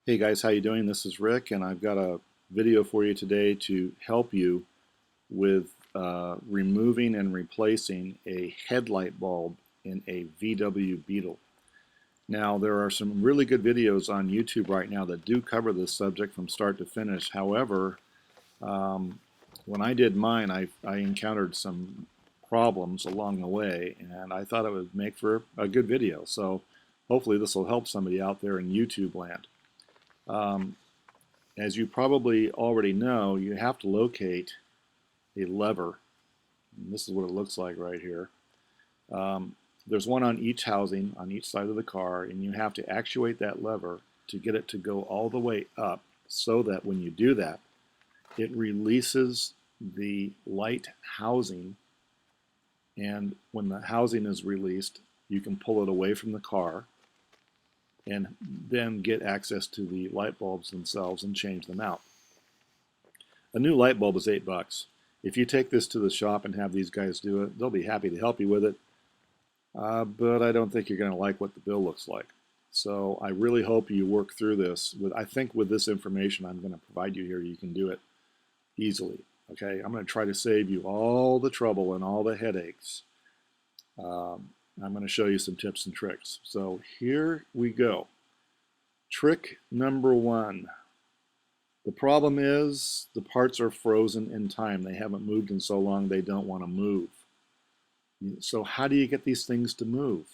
Hey guys, how you doing? This is Rick, and I've got a video for you today to help you with removing and replacing a headlight bulb in a VW Beetle. Now, there are some really good videos on YouTube right now that do cover this subject from start to finish. However, um, when I did mine, I encountered some problems along the way, and I thought it would make for a good video. So hopefully this will help somebody out there in YouTube land. Um, As you probably already know, you have to locate a lever. And this is what it looks like right here. Um, there's one on each housing, on each side of the car, and you have to actuate that lever to get it to go all the way up so that when you do that, it releases the light housing. And when the housing is released, you can pull it away from the car and then get access to the light bulbs themselves and change them out. A new light bulb is $8. If you take this to the shop and have these guys do it, they'll be happy to help you with it. But I don't think you're going to like what the bill looks like. So I really hope you work through this. I think with this information I'm going to provide you here, you can do it easily. Okay, I'm going to try to save you all the trouble and all the headaches. I'm going to show you some tips and tricks. So here we go. Trick number one. The problem is the parts are frozen in time. They haven't moved in so long they don't want to move. So how do you get these things to move?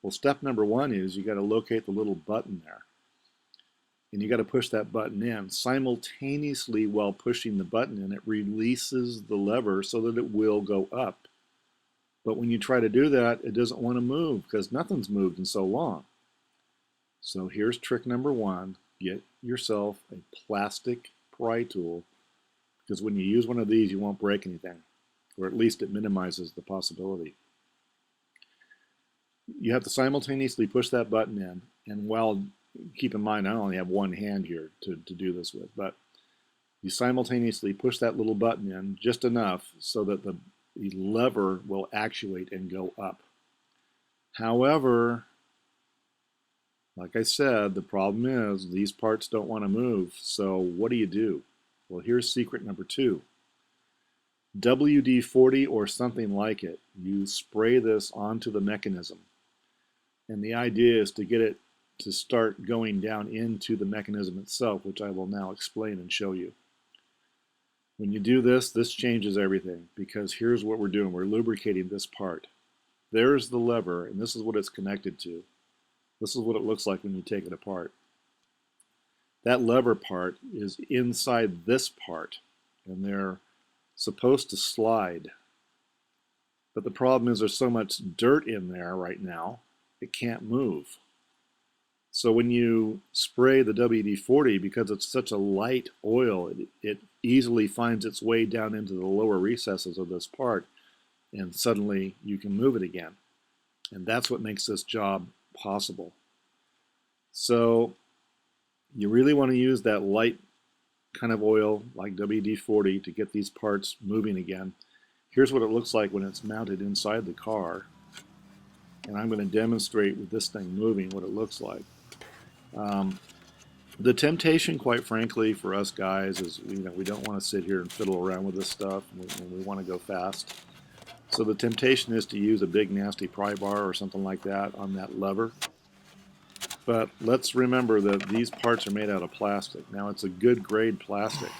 Well, step number one is you got to locate the little button there. And you got to push that button in. Simultaneously while pushing the button in, it releases the lever so that it will go up. But when you try to do that, it doesn't want to move because nothing's moved in so long. So here's trick number one. Get yourself a plastic pry tool, because when you use one of these, you won't break anything, or at least it minimizes the possibility. You have to simultaneously push that button in, and while, keep in mind, I only have one hand here to do this with, but you simultaneously push that little button in just enough so that the lever will actuate and go up. However, like I said, the problem is these parts don't want to move. So what do you do? Well, here's secret number two. WD-40 or something like it. You spray this onto the mechanism. And the idea is to get it to start going down into the mechanism itself, which I will now explain and show you. When you do this, this changes everything, because here's what we're doing. We're lubricating this part. There's the lever, and this is what it's connected to. This is what it looks like when you take it apart. That lever part is inside this part, and they're supposed to slide. But the problem is there's so much dirt in there right now, it can't move. So when you spray the WD-40, because it's such a light oil, it easily finds its way down into the lower recesses of this part, and suddenly you can move it again. And that's what makes this job possible. So you really want to use that light kind of oil like WD-40 to get these parts moving again. Here's what it looks like when it's mounted inside the car. And I'm going to demonstrate with this thing moving what it looks like. The temptation, quite frankly, for us guys is, we don't want to sit here and fiddle around with this stuff, and we want to go fast. So the temptation is to use a big nasty pry bar or something like that on that lever. But let's remember that these parts are made out of plastic. Now, it's a good grade plastic,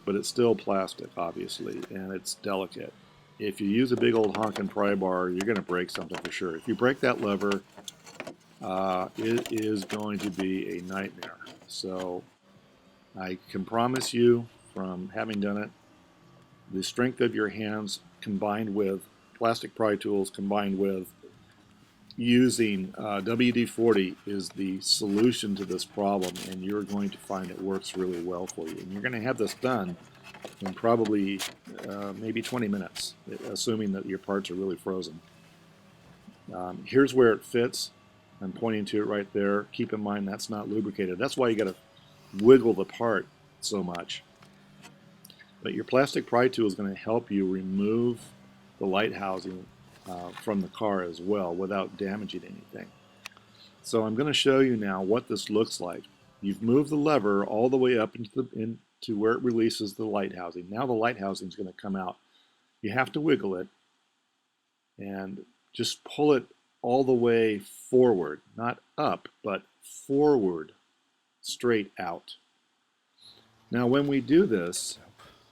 but it's still plastic, obviously, and it's delicate. If you use a big old honking pry bar, you're going to break something for sure. If you break that lever, it is going to be a nightmare. So I can promise you, from having done it, the strength of your hands combined with plastic pry tools combined with using WD-40 is the solution to this problem, and you're going to find it works really well for you. And you're going to have this done in probably maybe 20 minutes, assuming that your parts are really frozen. Here's where it fits. I'm pointing to it right there. Keep in mind that's not lubricated. That's why you got to wiggle the part so much. But your plastic pry tool is going to help you remove the light housing from the car as well without damaging anything. So I'm going to show you now what this looks like. You've moved the lever all the way up into where it releases the light housing. Now the light housing is going to come out. You have to wiggle it and just pull it all the way forward, not up, but forward, straight out. Now when we do this,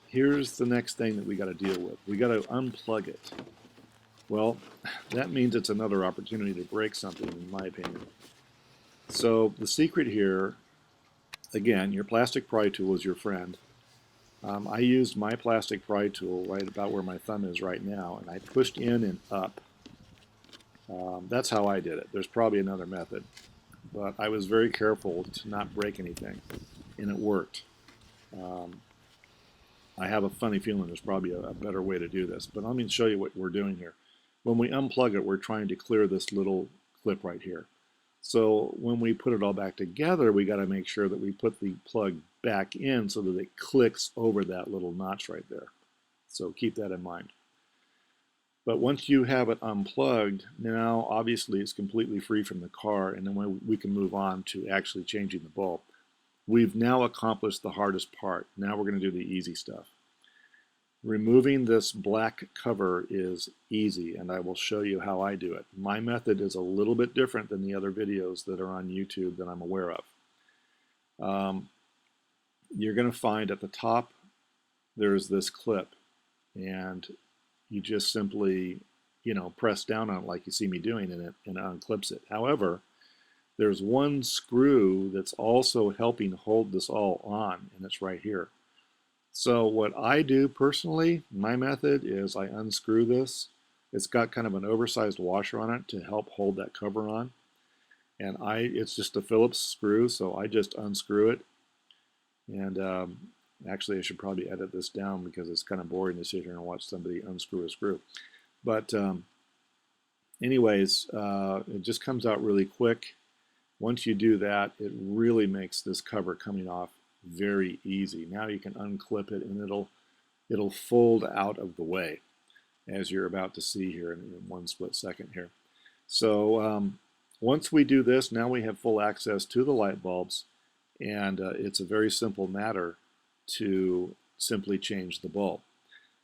here's the next thing that we got to deal with. We got to unplug it. Well, that means it's another opportunity to break something, in my opinion. So the secret here, again, your plastic pry tool is your friend. I used my plastic pry tool right about where my thumb is right now, and I pushed in and up. That's how I did it. There's probably another method, but I was very careful to not break anything, and it worked. I have a funny feeling there's probably a better way to do this, but let me show you what we're doing here. When we unplug it, we're trying to clear this little clip right here. So when we put it all back together, we got to make sure that we put the plug back in so that it clicks over that little notch right there. So keep that in mind. But once you have it unplugged, now obviously it's completely free from the car, and then we can move on to actually changing the bulb. We've now accomplished the hardest part. Now we're going to do the easy stuff. Removing this black cover is easy, and I will show you how I do it. My method is a little bit different than the other videos that are on YouTube that I'm aware of. You're going to find at the top there's this clip, and you just simply, press down on it like you see me doing, and it unclips it. However, there's one screw that's also helping hold this all on, and it's right here. So what I do personally, my method is I unscrew this. It's got kind of an oversized washer on it to help hold that cover on. And it's just a Phillips screw, so I just unscrew it. And actually I should probably edit this down because it's kind of boring to sit here and watch somebody unscrew a screw. But anyways, it just comes out really quick. Once you do that, it really makes this cover coming off very easy. Now you can unclip it and it'll fold out of the way, as you're about to see here in one split second here. So once we do this, now we have full access to the light bulbs, and it's a very simple matter to simply change the bulb.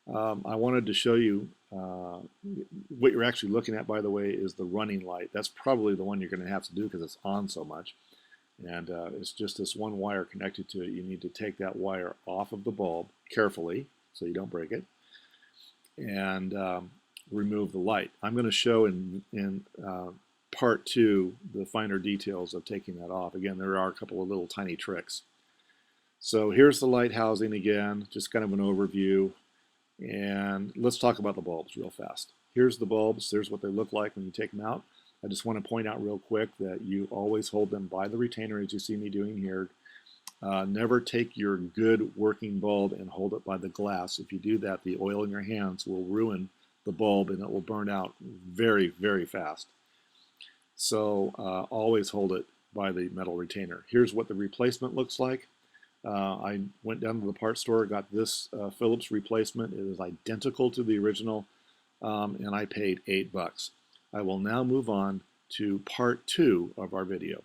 I wanted to show you what you're actually looking at, by the way, is the running light. That's probably the one you're going to have to do because it's on so much. And it's just this one wire connected to it. You need to take that wire off of the bulb carefully so you don't break it, and remove the light. I'm going to show in part 2 the finer details of taking that off. Again, there are a couple of little tiny tricks. So here's the light housing again, just kind of an overview. And let's talk about the bulbs real fast. Here's the bulbs. There's what they look like when you take them out. I just want to point out real quick that you always hold them by the retainer, as you see me doing here. Never take your good working bulb and hold it by the glass. If you do that, the oil in your hands will ruin the bulb and it will burn out very, very fast. So always hold it by the metal retainer. Here's what the replacement looks like. I went down to the parts store, got this Phillips replacement. It is identical to the original, and I paid $8. I will now move on to part 2 of our video.